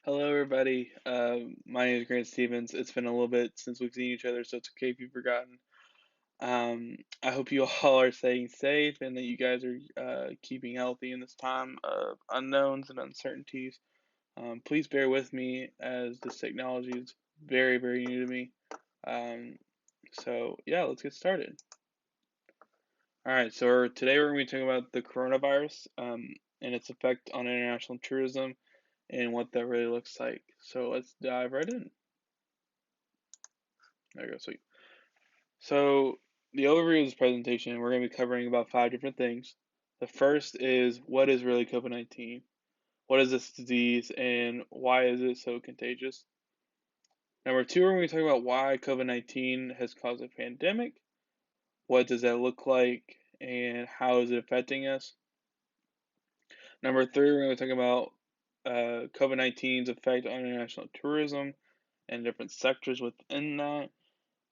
Hello, everybody. My name is Grant Stevens. It's been a little bit since we've seen each other, so it's okay if you've forgotten. I hope you all are staying safe and that you guys are keeping healthy in this time of unknowns and uncertainties. Please bear with me as this technology is very, very new to me. Um, yeah, let's get started. All right, so today we're going to be talking about the coronavirus and its effect on international tourism and what that really looks like. So let's dive right in. There we go, sweet. So the overview of this presentation, we're going to be covering about 5 different things. The first is what is really COVID-19? What is this disease and why is it so contagious? Number two, we're going to be talking about why COVID-19 has caused a pandemic. What does that look like and how is it affecting us? Number three, we're going to be talking about COVID-19's effect on international tourism and different sectors within that.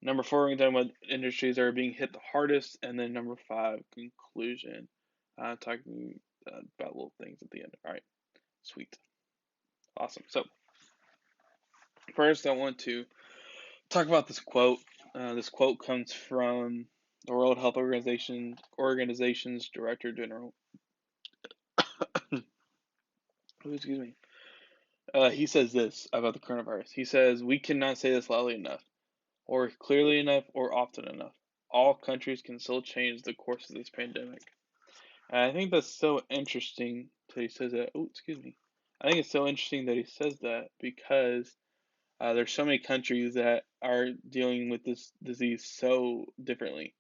Number four, we're going to talk about industries that are being hit the hardest. And then number five, conclusion, talking about little things at the end. All right, sweet. Awesome. So, first, I want to talk about this quote. This quote comes from the World Health Organization's Director General. Excuse me. He says this about the coronavirus. He says, "We cannot say this loudly enough, or clearly enough, or often enough. All countries can still change the course of this pandemic." And I think that's so interesting that he says that. Oh, excuse me. I think it's so interesting that he says that because there's so many countries that are dealing with this disease so differently.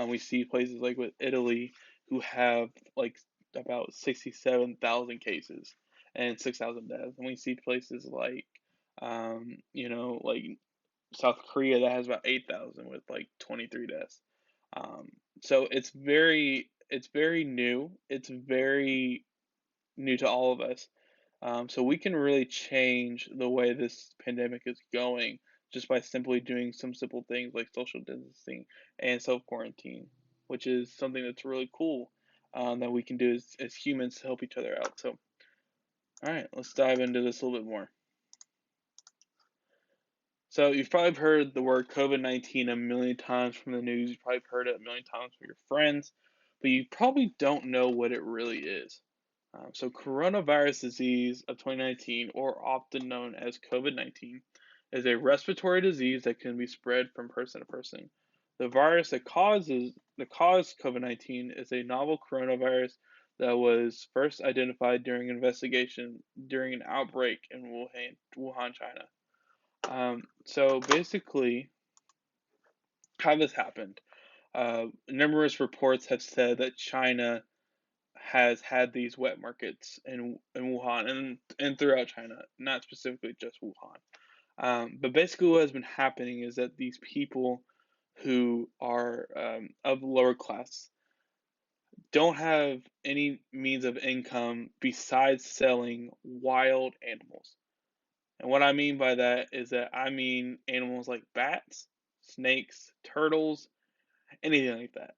We see places like with Italy who have like about 67,000 cases and 6,000 deaths, and we see places like like South Korea that has about 8,000 with like 23 deaths. Um, so it's very new. It's very new to all of us. So we can really change the way this pandemic is going just by simply doing some simple things like social distancing and self quarantine, which is something that's really cool that we can do as humans to help each other out. So, all right, let's dive into this a little bit more. So you've probably heard the word COVID-19 a million times from the news. You've probably heard it a million times from your friends, but you probably don't know what it really is. So coronavirus disease of 2019, or often known as COVID-19, is a respiratory disease that can be spread from person to person. The virus that caused COVID-19 is a novel coronavirus that was first identified during investigation during an outbreak in Wuhan, China. So basically, how this happened. Numerous reports have said that China has had these wet markets in Wuhan and throughout China, not specifically just Wuhan. But basically, what has been happening is that these people who are of lower class don't have any means of income besides selling wild animals. And what I mean by that is that I mean animals like bats, snakes, turtles, anything like that.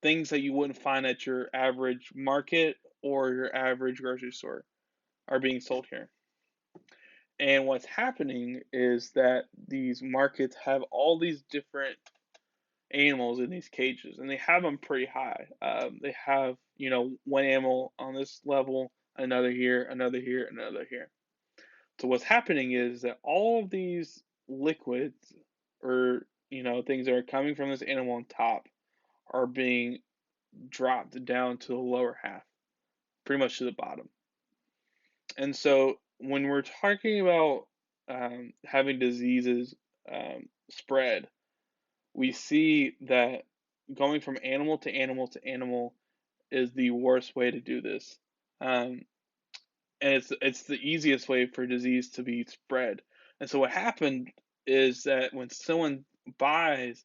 Things that you wouldn't find at your average market or your average grocery store are being sold here. And what's happening is that these markets have all these different animals in these cages, and they have them pretty high. They have, one animal on this level, another here, another here, another here. So what's happening is that all of these liquids or things that are coming from this animal on top are being dropped down to the lower half, pretty much to the bottom. And so when we're talking about having diseases spread, we see that going from animal to animal to animal is the worst way to do this. Um, and it's the easiest way for disease to be spread. And so what happened is that when someone buys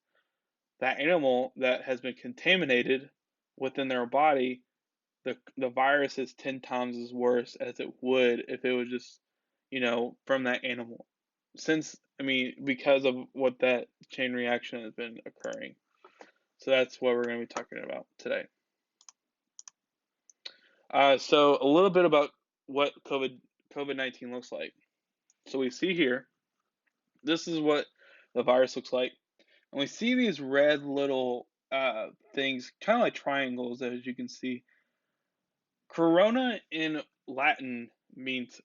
that animal that has been contaminated within their body, the virus is 10 times as worse as it would if it was just, from that animal. Because of what that chain reaction has been occurring. So that's what we're going to be talking about today. So a little bit about what COVID-19 looks like. So we see here, this is what the virus looks like. And we see these red little things, kind of like triangles, as you can see. Corona in Latin means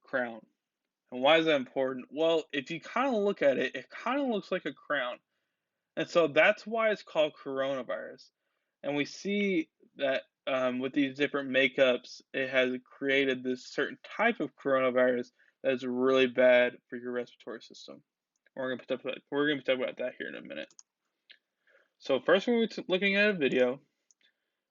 crown. And why is that important? Well, if you kind of look at it, it kind of looks like a crown. And so that's why it's called coronavirus. And we see that with these different makeups, it has created this certain type of coronavirus that is really bad for your respiratory system. We're gonna talk about that here in a minute. So first, we're looking at a video,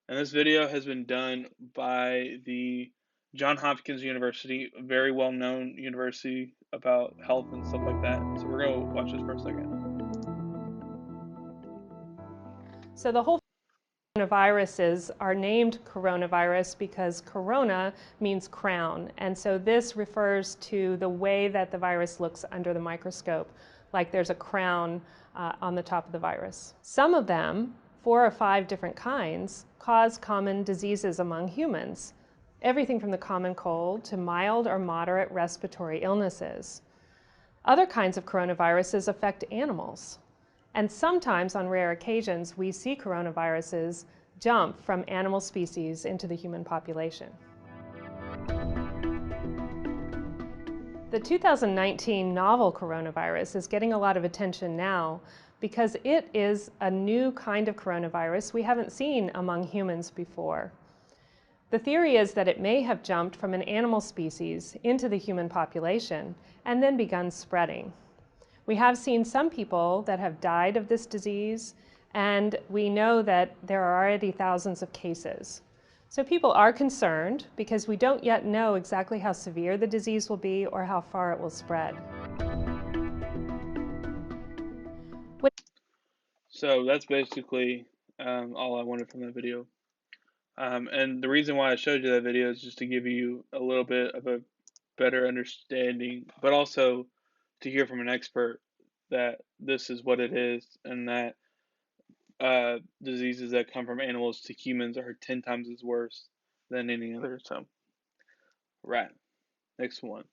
and this video has been done by the Johns Hopkins University, a very well-known university about health and stuff like that. So we're gonna watch this for a second. So the whole coronaviruses are named coronavirus because corona means crown. And so this refers to the way that the virus looks under the microscope, like there's a crown on the top of the virus. Some of them, 4 or 5 different kinds, cause common diseases among humans. Everything from the common cold to mild or moderate respiratory illnesses. Other kinds of coronaviruses affect animals. And sometimes, on rare occasions, we see coronaviruses jump from animal species into the human population. The 2019 novel coronavirus is getting a lot of attention now because it is a new kind of coronavirus we haven't seen among humans before. The theory is that it may have jumped from an animal species into the human population and then begun spreading. We have seen some people that have died of this disease, and we know that there are already thousands of cases. So people are concerned because we don't yet know exactly how severe the disease will be or how far it will spread. So that's basically all I wanted from that video. And the reason why I showed you that video is just to give you a little bit of a better understanding, but also to hear from an expert that this is what it is, and that diseases that come from animals to humans are 10 times as worse than any other. So, right. Next one.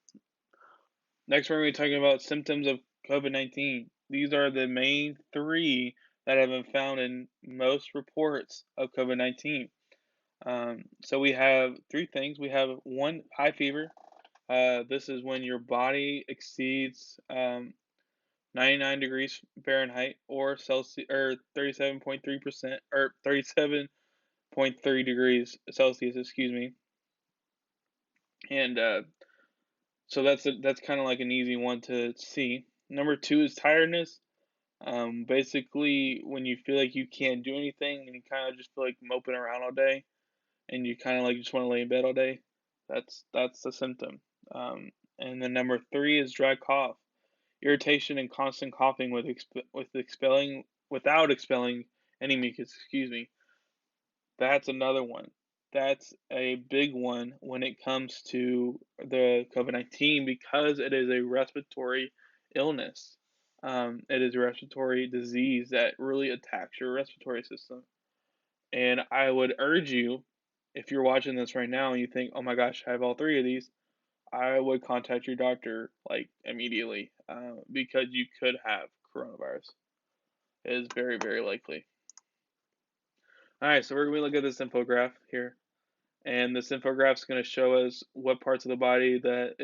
Next, we're going to be talking about symptoms of COVID-19. These are the main 3 that have been found in most reports of COVID-19. So we have 3 things. We have 1, high fever. This is when your body exceeds 99 degrees Fahrenheit or Celsius, or 37.3%, or 37.3 degrees Celsius, excuse me. And so that's kind of like an easy one to see. Number 2 is tiredness. Basically, when you feel like you can't do anything and you kind of just feel like moping around all day, and you kind of like just want to lay in bed all day, that's the symptom. And then number 3 is dry cough, irritation and constant coughing without expelling any mucus. Excuse me. That's another one. That's a big one when it comes to the COVID-19 because it is a respiratory illness. It is a respiratory disease that really attacks your respiratory system. And I would urge you, if you're watching this right now and you think, oh my gosh, I have all 3 of these, I would contact your doctor like immediately because you could have coronavirus. It is very, very likely. All right, so we're going to look at this infographic here. And this infographic is going to show us what parts of the body that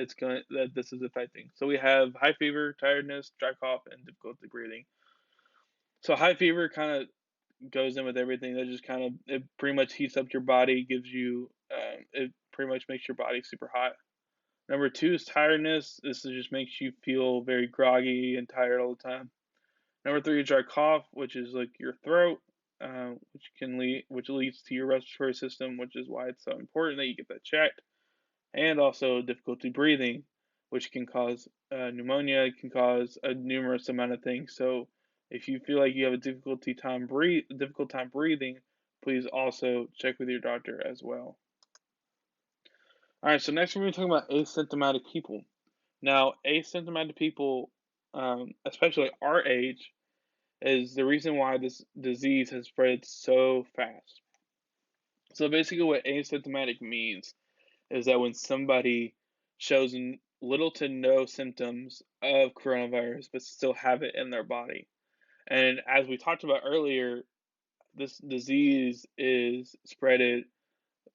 this is affecting. So we have high fever, tiredness, dry cough, and difficulty breathing. So high fever kind of goes in with everything. That just kind of it pretty much heats up your body, gives you it pretty much makes your body super hot. Number 2 is tiredness. This just makes you feel very groggy and tired all the time. Number 3 is dry cough, which is like your throat, which leads to your respiratory system, which is why it's so important that you get that checked. And also difficulty breathing, which can cause pneumonia. It can cause a numerous amount of things. So if you feel like you have a difficult time breathing, please also check with your doctor as well. All right. So next we're going to talk about asymptomatic people. Now, asymptomatic people, especially our age, is the reason why this disease has spread so fast. So basically what asymptomatic means is that when somebody shows little to no symptoms of coronavirus, but still have it in their body. And as we talked about earlier, this disease is spreaded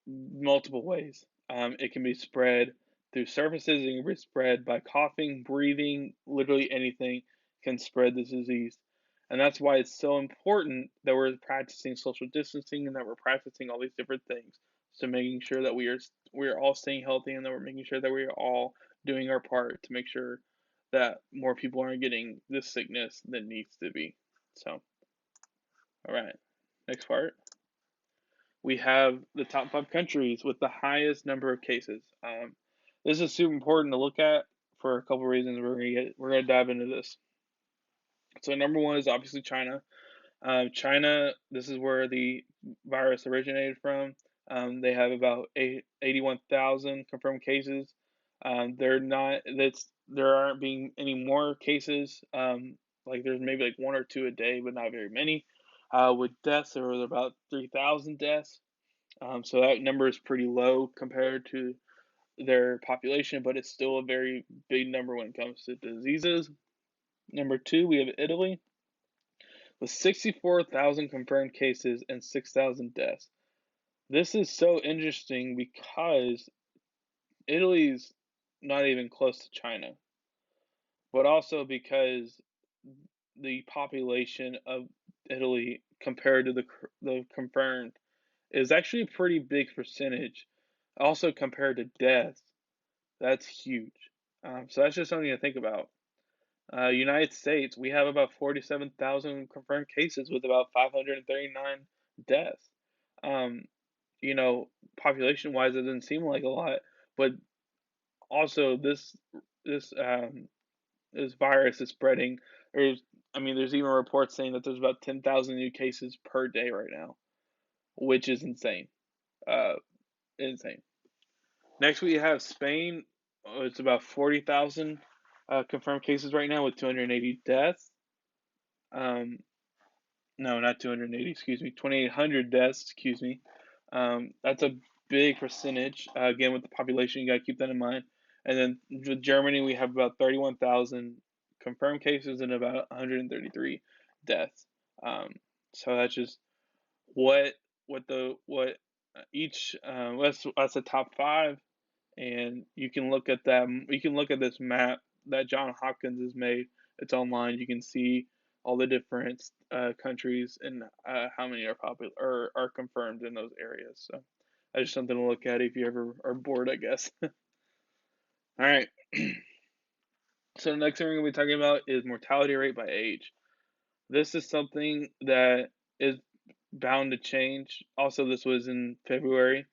multiple ways. It can be spread through surfaces, it can be spread by coughing, breathing, literally anything can spread this disease. And that's why it's so important that we're practicing social distancing and that we're practicing all these different things. So making sure that we are all staying healthy and that we're making sure that we are all doing our part to make sure that more people aren't getting this sickness than needs to be. So, all right, next part we have the top 5 countries with the highest number of cases. This is super important to look at for a couple reasons. We're gonna dive into this. So number one is obviously China. China, this is where the virus originated from. They have about 81,000 confirmed cases. They're not that's there aren't being any more cases. Like there's maybe like one or two a day, but not very many. With deaths, there was about 3,000 deaths. So that number is pretty low compared to their population, but it's still a very big number when it comes to diseases. Number two, we have Italy with 64,000 confirmed cases and 6,000 deaths. This is so interesting because Italy's not even close to China, but also because the population of Italy compared to the confirmed is actually a pretty big percentage. Also compared to deaths, that's huge. So that's just something to think about. United States, we have about 47,000 confirmed cases with about 539 deaths. Um, Population wise, it doesn't seem like a lot, but also this this virus is spreading. There's even reports saying that there's about 10,000 new cases per day right now, which is insane. Uh, Insane. Next, we have Spain. It's about 40,000 confirmed cases right now with 280 deaths. Um, no, not 280, excuse me, 2,800 deaths, excuse me. That's a big percentage. Again, with the population, you got to keep that in mind. And then with Germany, we have about 31,000 confirmed cases and about 133 deaths. So that's just what what each that's the top five, and you can look at them. You can look at this map that John Hopkins has made. It's online. You can see all the different countries and how many are popular or are confirmed in those areas. So that's just something to look at if you ever are bored, I guess. All right. So the next thing we're going to be talking about is mortality rate by age. This is something that is bound to change. Also, this was in February.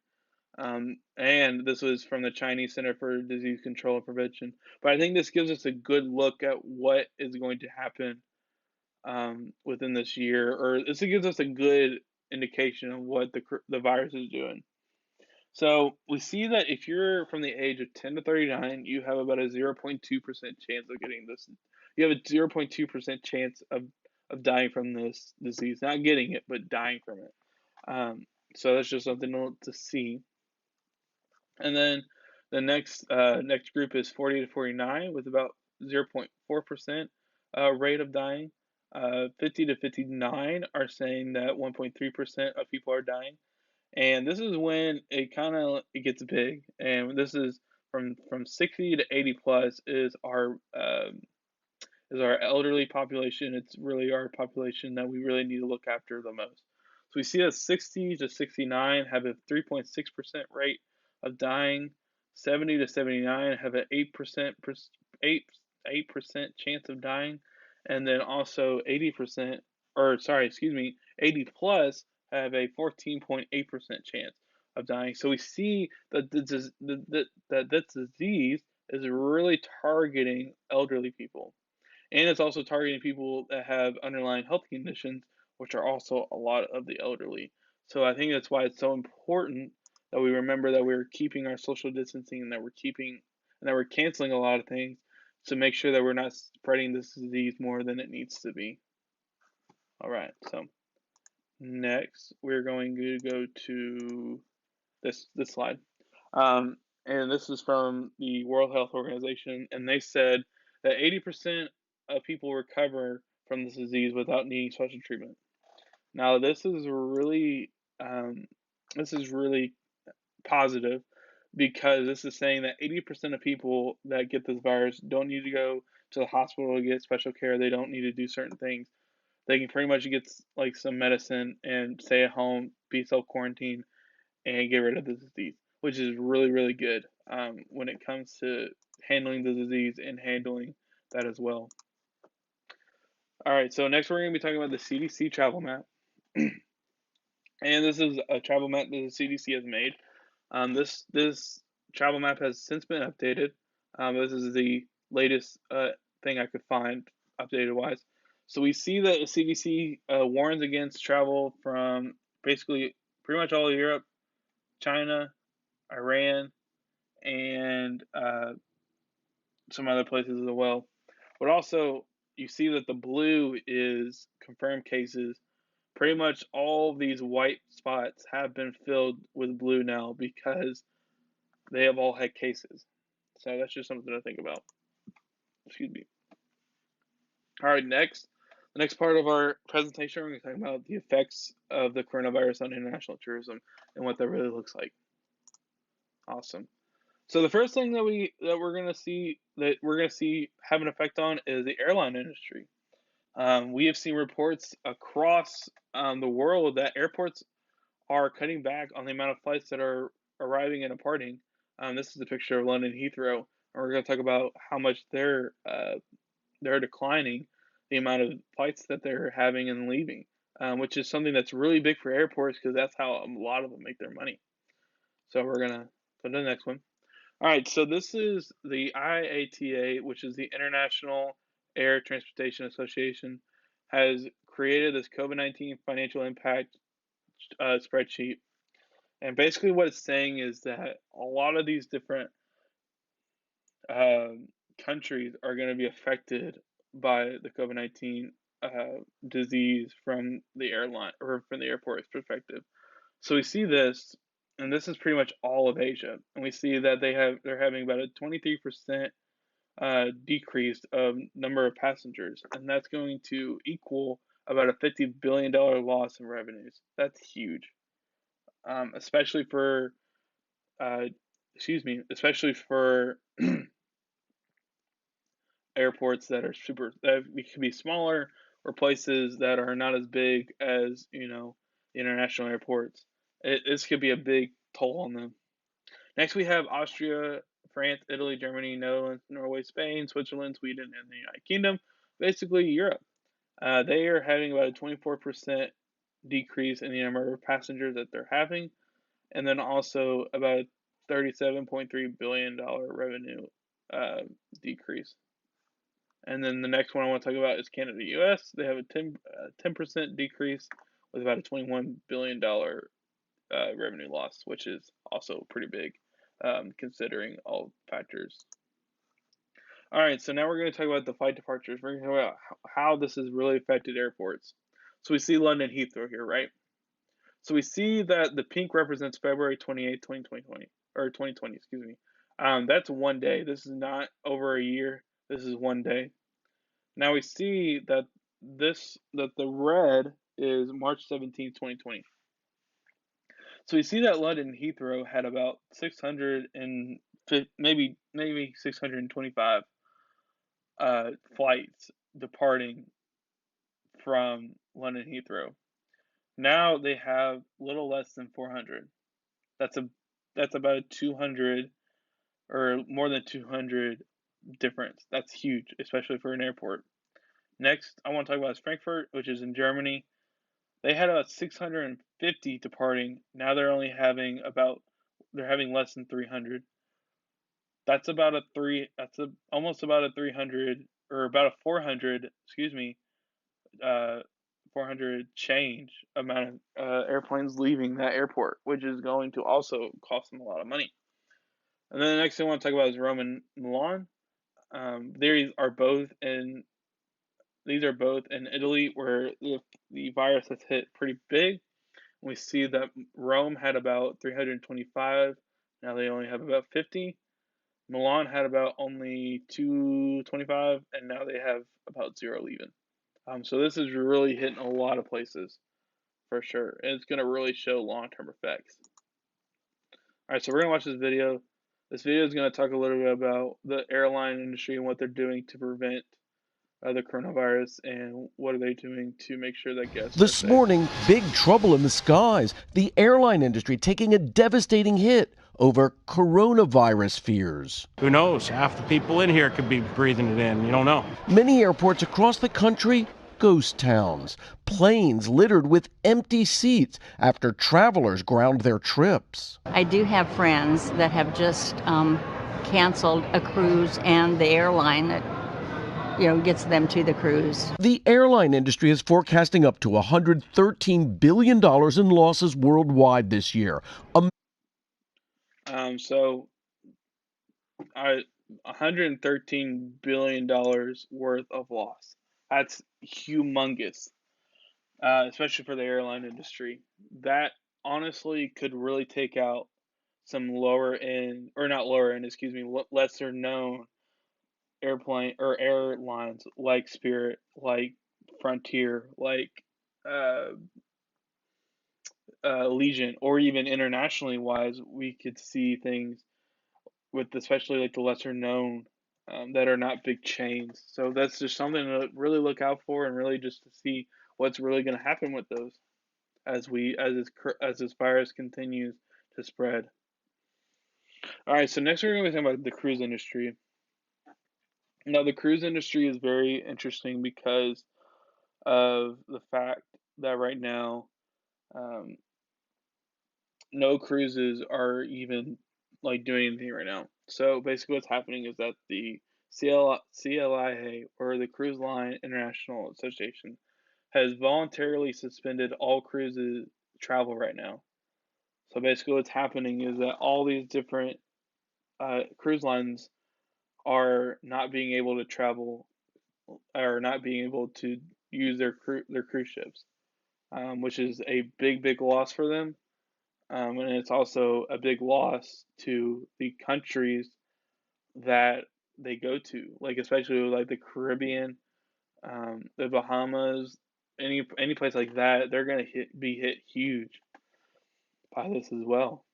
And this was from the Chinese Center for Disease Control and Prevention. But I think this gives us a good look at what is going to happen within this year, or this gives us a good indication of what the virus is doing. So we see that if you're from the age of 10 to 39, you have about a 0.2% chance of getting this. You have a 0.2% chance of dying from this disease. Not getting it, but dying from it. So that's just something to see. And then the next group is 40 to 49 with about 0.4% rate of dying. 50 to 59 are saying that 1.3% of people are dying. And this is when it gets big. And this is from 60 to 80 plus is our elderly population. It's really our population that we really need to look after the most. So we see that 60 to 69 have a 3.6% rate of dying. 70 to 79 have an 8% chance of dying, and then also 80 plus have a 14.8% chance of dying. So we see that that this disease is really targeting elderly people. And it's also targeting people that have underlying health conditions, which are also a lot of the elderly. So I think that's why it's so important that we remember that we're keeping our social distancing and that we're canceling a lot of things to make sure that we're not spreading this disease more than it needs to be. All right, so next we're going to go to this slide. and this is from the World Health Organization, and they said that 80% of people recover from this disease without needing special treatment. Now, um, this is really positive because this is saying that 80% of people that get this virus don't need to go to the hospital to get special care. They don't need to do certain things. They can pretty much get like some medicine and stay at home, be self quarantine, and get rid of the disease, which is really, really good when it comes to handling the disease and handling that as well. All right, so next we're going to be talking about the CDC travel map. And this is a travel map that the CDC has made. This travel map has since been updated. This is the latest thing I could find updated wise. So we see that the CDC warns against travel from basically pretty much all of Europe, China, Iran, and some other places as well. But also, you see that the blue is confirmed cases. Pretty much all these white spots have been filled with blue now because they have all had cases. So that's just something to think about. Excuse me. All right, next. The next part of our presentation, we're going to talk about the effects of the coronavirus on international tourism and what that really looks like. Awesome. So the first thing we're going to see have an effect on is the airline industry. We have seen reports across the world that airports are cutting back on the amount of flights that are arriving and departing. This is a picture of London Heathrow, and we're going to talk about how much they're declining the amount of flights that they're having and leaving, which is something that's really big for airports because that's how a lot of them make their money. So we're gonna go to the next one. All right, so this is the IATA, which is the International Air Transportation Association, has created this COVID-19 financial impact spreadsheet. And basically, what it's saying is that a lot of these different countries are going to be affected by the COVID-19 disease from the airline or from the airport's perspective. So we see this, and this is pretty much all of Asia, and we see that they're having about a 23% decrease of number of passengers, and that's going to equal about a $50 billion loss in revenues. That's huge, especially for uh, especially for airports that are that can be smaller or places that are not as big as the international airports. This could be a big toll on them. Next, we have Austria, France, Italy, Germany, Netherlands, Norway, Spain, Switzerland, Sweden, and the United Kingdom. Basically, Europe. They are having about a 24% decrease in the number of passengers that they're having, and then also about a $37.3 billion revenue decrease. And then the next one I want to talk about is Canada US. They have a 10% decrease with about a $21 billion revenue loss, which is also pretty big considering all factors. All right, so now we're going to talk about the flight departures. We're going to talk about how this has really affected airports. So we see London Heathrow here, right? So we see that the pink represents February 28th, 2020, or 2020, excuse me. That's one day. This is not over a year. This is one day. Now we see that the red is March 17th, 2020. So we see that London Heathrow had about 600 and maybe 625 flights departing from London Heathrow. Now they have little less than 400. That's a that's about a 200 or more than 200 difference. That's huge, especially for an airport. Next, I want to talk about Frankfurt, which is in Germany. They had about 650 departing. Now they're having less than 300. Almost about a 300 or about a 400, excuse me, 400 change amount of airplanes leaving that airport, which is going to also cost them a lot of money. And then the next thing I want to talk about is Rome and Milan. These are both in Italy, where the virus has hit pretty big. We see that Rome had about 325 Now they only have about 50. Milan had about only 225, and now they have about zero leaving. So this is really hitting a lot of places for sure, and it's going to really show long-term effects. All right, so we're going to watch this video. This video is going to talk a little bit about the airline industry and what they're doing to prevent the coronavirus and what are they doing to make sure that guests are This safe. morning, big trouble in the skies. The airline industry taking a devastating hit over coronavirus fears. Who knows? Half the people in here could be breathing it in. You don't know. Many airports across the country, ghost towns. Planes littered with empty seats after travelers ground their trips. I do have friends that have just canceled a cruise and the airline that gets them to the cruise. The airline industry is forecasting up to $113 billion in losses worldwide this year. So, $113 billion worth of loss. That's humongous, especially for the airline industry. That honestly could really take out some lower end, or not lower end, excuse me, lesser known airlines like Spirit, like Frontier, like uh, Legion, or even internationally wise, we could see things with especially like the lesser known that are not big chains. So that's just something to really look out for, and really just to see what's really going to happen with those as this virus continues to spread. All right, so next we're going to be talking about the cruise industry. Now, the cruise industry is very interesting because of the fact that right now, um, no cruises are even like doing anything right now. So basically, what's happening is that the CLIA, or the Cruise Line International Association, has voluntarily suspended all cruises travel right now. So basically, what's happening is that all these different cruise lines are not being able to travel, or not being able to use their cruise ships, which is a big loss for them. And it's also a big loss to the countries that they go to, like especially like the Caribbean, the Bahamas, any place like that. They're gonna be hit huge by this as well.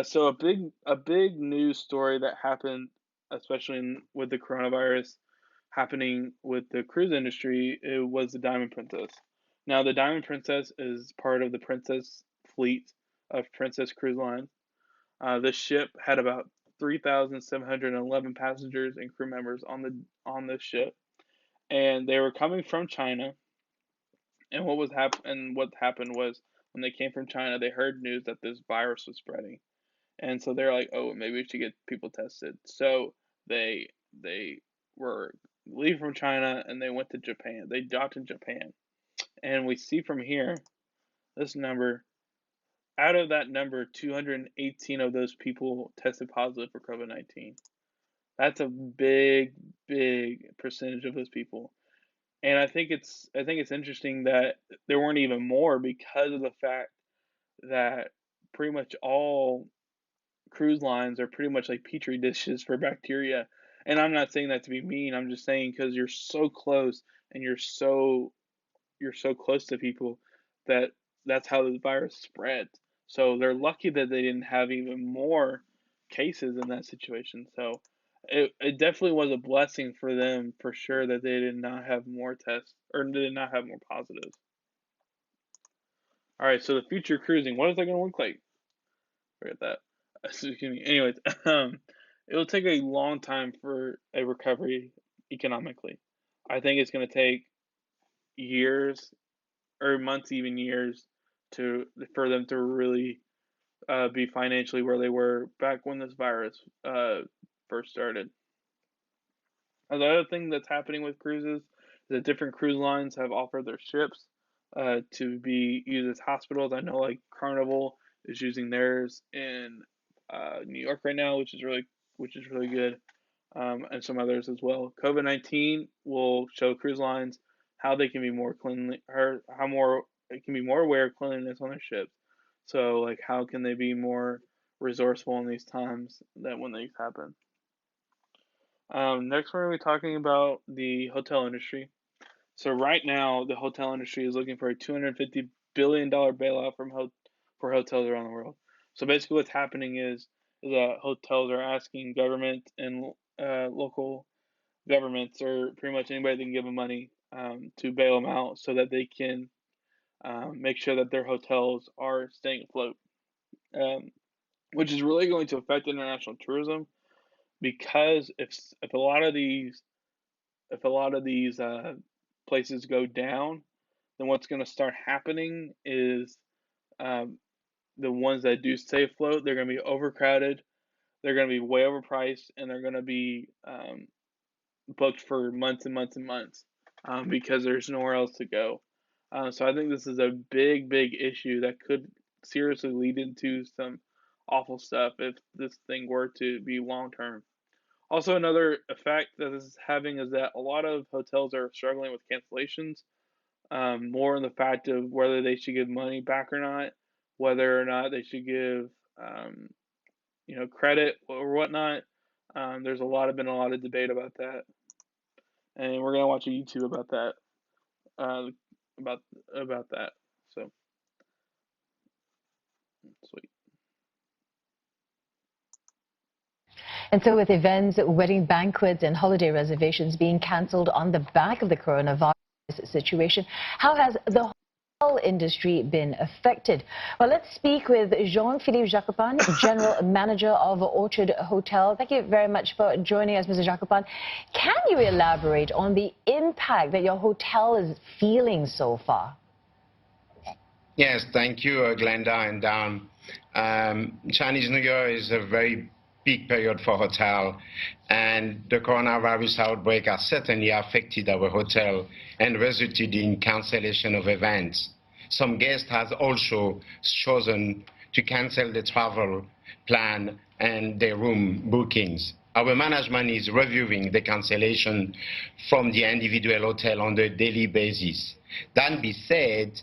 So a big news story that happened, especially with the coronavirus happening with the cruise industry, it was the Diamond Princess. Now, the Diamond Princess is part of the Princess fleet of Princess Cruise Line. This ship had about 3,711 passengers and crew members on this ship, and they were coming from China. And what happened was, when they came from China, they heard news that this virus was spreading, and so they're like, "Oh, maybe we should get people tested." So they were leaving from China and they went to Japan. They docked in Japan, and we see from here this number. Out of that number, 218 of those people tested positive for COVID-19. That's a big percentage of those people. And I think it's interesting that there weren't even more, because of the fact that pretty much all cruise lines are pretty much like petri dishes for bacteria. And I'm not saying that to be mean. I'm just saying because you're so close, and you're so close to people, that that's how the virus spreads. So they're lucky that they didn't have even more cases in that situation. So it definitely was a blessing for them, for sure, that they did not have more tests, or did not have more positives. All right, so the future cruising, what is that going to look like? Forget that. Excuse me. Anyways, it'll take a long time for a recovery economically. I think it's going to take years, or months, even years, for them to really be financially where they were back when this virus first started. The other thing that's happening with cruises is that different cruise lines have offered their ships to be used as hospitals. I know, like, Carnival is using theirs in New York right now, which is really good, and some others as well. COVID-19 will show cruise lines how they can be more cleanly, or how more it can be more aware of cleanliness on their ships. So, like, how can they be more resourceful in these times that when these happen. Next, we're going to be talking about the hotel industry. So right now, the hotel industry is looking for a $250 billion bailout for hotels around the world. So basically, what's happening is that hotels are asking government and local governments, or pretty much anybody that can give them money, to bail them out so that they can make sure that their hotels are staying afloat, um, which is really going to affect international tourism because if a lot of these places go down, then what's going to start happening is um, the ones that do stay afloat, they're going to be overcrowded, they're going to be way overpriced, and they're going to be booked for months and months and months because there's nowhere else to go. So I think this is a big, big issue that could seriously lead into some awful stuff if this thing were to be long term. Also, another effect that this is having is that a lot of hotels are struggling with cancellations, more in the fact of whether they should give money back or not, whether or not they should give, um, credit or whatnot. There's been a lot of debate about that, and we're gonna watch a YouTube about that, uh, about about that. So sweet. And so, with events, wedding banquets, and holiday reservations being cancelled on the back of the coronavirus situation, how has the hotel industry been affected? Well, let's speak with Jean-Philippe Jacopan, General Manager of Orchard Hotel. Thank you very much for joining us, Mr. Jacopan. Can you elaborate on the impact that your hotel is feeling so far? Yes, thank you, Glenda and Dan. Chinese New Year is a very big period for hotel, and the coronavirus outbreak has certainly affected our hotel and resulted in cancellation of events. Some guests have also chosen to cancel the travel plan and their room bookings. Our management is reviewing the cancellation from the individual hotel on a daily basis. That being said,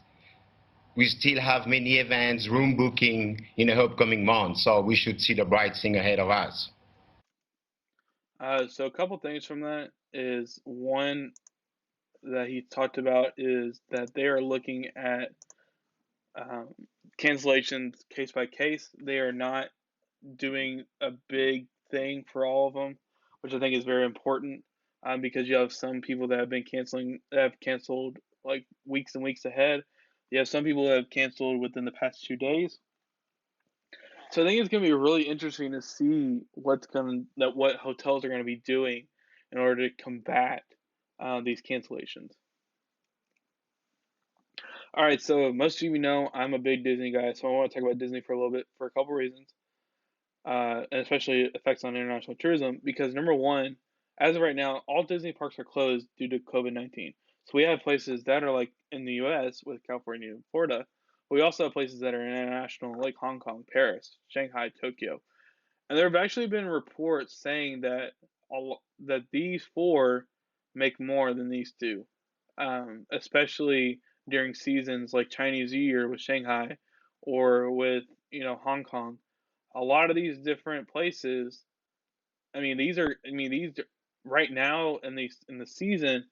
we still have many events, room booking in the upcoming months, so we should see the bright thing ahead of us. So a couple things from that is one that he talked about is that they are looking at um, cancellations case by case. They are not doing a big thing for all of them, which I think is very important because you have some people that have canceled like weeks and weeks ahead. You have some people that have canceled within the past 2 days. So I think it's going to be really interesting to see what hotels are going to be doing in order to combat these cancellations. All right, so most of you know I'm a big Disney guy, so I want to talk about Disney for a little bit for a couple reasons, and especially effects on international tourism. Because number one, as of right now, all Disney parks are closed due to COVID-19. So we have places that are like in the U.S. with California and Florida. We also have places that are international, like Hong Kong, Paris, Shanghai, Tokyo. And there have actually been reports saying that these four make more than these two, especially during seasons like Chinese New Year with Shanghai or with Hong Kong. A lot of these different places. These right now in the season,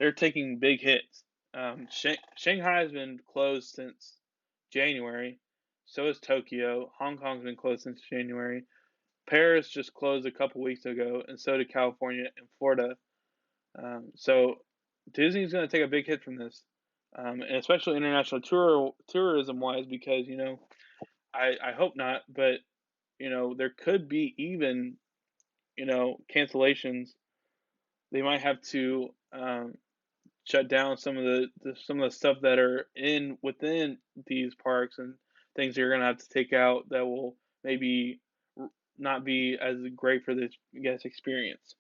they're taking big hits. Shanghai has been closed since January. So is Tokyo. Hong Kong's been closed since January. Paris just closed a couple weeks ago, and so did California and Florida. So Disney's going to take a big hit from this, and especially international tourism wise, because I hope not, but there could be even cancellations. They might have to shut down some of the stuff that are within these parks and things you're going to have to take out that will maybe not be as great for the guest experience.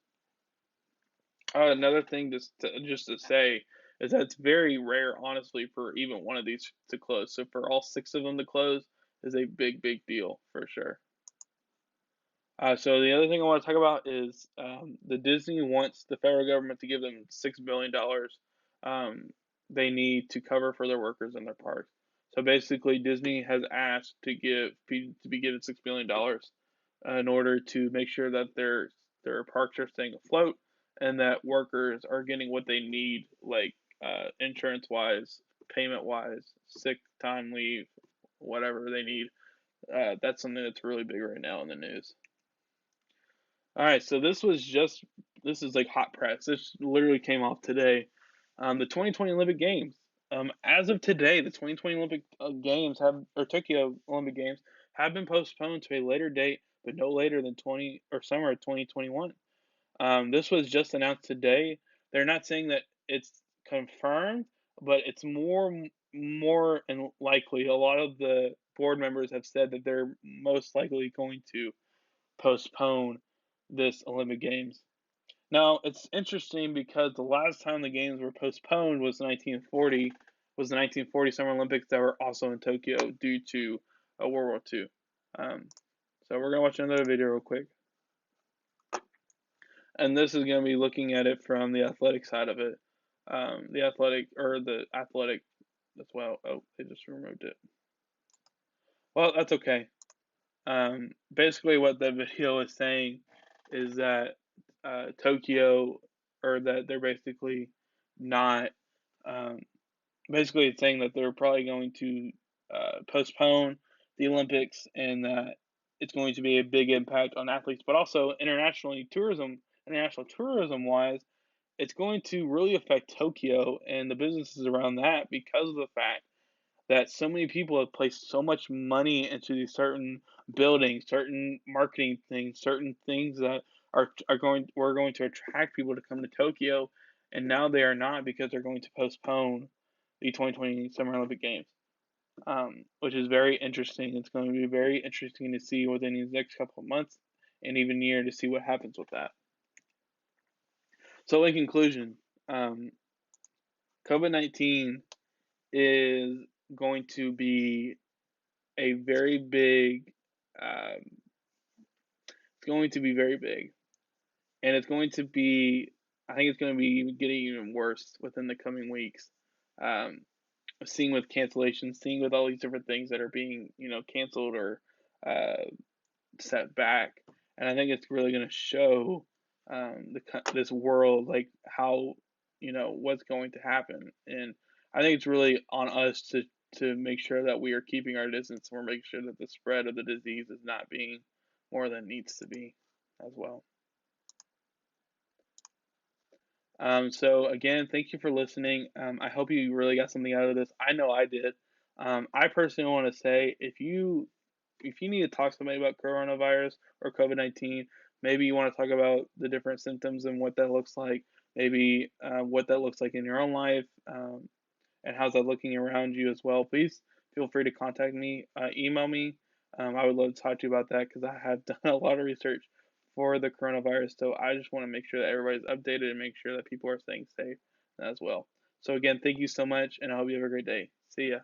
Another thing just to say is that it's very rare, honestly, for even one of these to close. So for all six of them to close is a big, big deal for sure. So the other thing I want to talk about is the Disney wants the federal government to give them $6 billion they need to cover for their workers in their parks. So basically, Disney has asked to be given $6 billion in order to make sure that their parks are staying afloat and that workers are getting what they need, like insurance wise, payment wise, sick time leave, whatever they need. That's something that's really big right now in the news. All right, so this is like hot press. This literally came off today. The 2020 Olympic Games. As of today, the 2020 Olympic Games Tokyo Olympic Games have been postponed to a later date, but no later than summer of 2021. This was just announced today. They're not saying that it's confirmed, but it's more and likely. A lot of the board members have said that they're most likely going to postpone this Olympic Games. Now, it's interesting because the last time the games were postponed was the 1940 Summer Olympics that were also in Tokyo due to World War II. So we're going to watch another video real quick. And this is going to be looking at it from the athletic side of it. The athletic as well. Oh, they just removed it. Well, that's okay. Basically, what the video is saying is that Tokyo, or that they're basically not. Basically, it's saying that they're probably going to postpone the Olympics, and that it's going to be a big impact on athletes, but also international tourism wise, it's going to really affect Tokyo and the businesses around that because of the fact that so many people have placed so much money into these certain buildings, certain marketing things, certain things that we're going to attract people to come to Tokyo, and now they are not because they're going to postpone the 2020 Summer Olympic Games, which is very interesting. It's going to be very interesting to see within these next couple of months and even year to see what happens with that. So in conclusion, COVID-19 is going to be a very big, it's going to be very big, and I think it's going to be getting even worse within the coming weeks. Seeing with cancellations, seeing with all these different things that are being, canceled or set back, and I think it's really going to show this world like how what's going to happen, and I think it's really on us to make sure that we are keeping our distance, and we're making sure that the spread of the disease is not being more than it needs to be as well. So again, thank you for listening. I hope you really got something out of this. I know I did. I personally want to say if you need to talk to somebody about coronavirus or COVID-19, maybe you want to talk about the different symptoms and what that looks like, maybe what that looks like in your own life, and how's that looking around you as well, please feel free to contact me, email me. I would love to talk to you about that because I have done a lot of research for the coronavirus. So I just want to make sure that everybody's updated and make sure that people are staying safe as well. So again, thank you so much, and I hope you have a great day. See ya.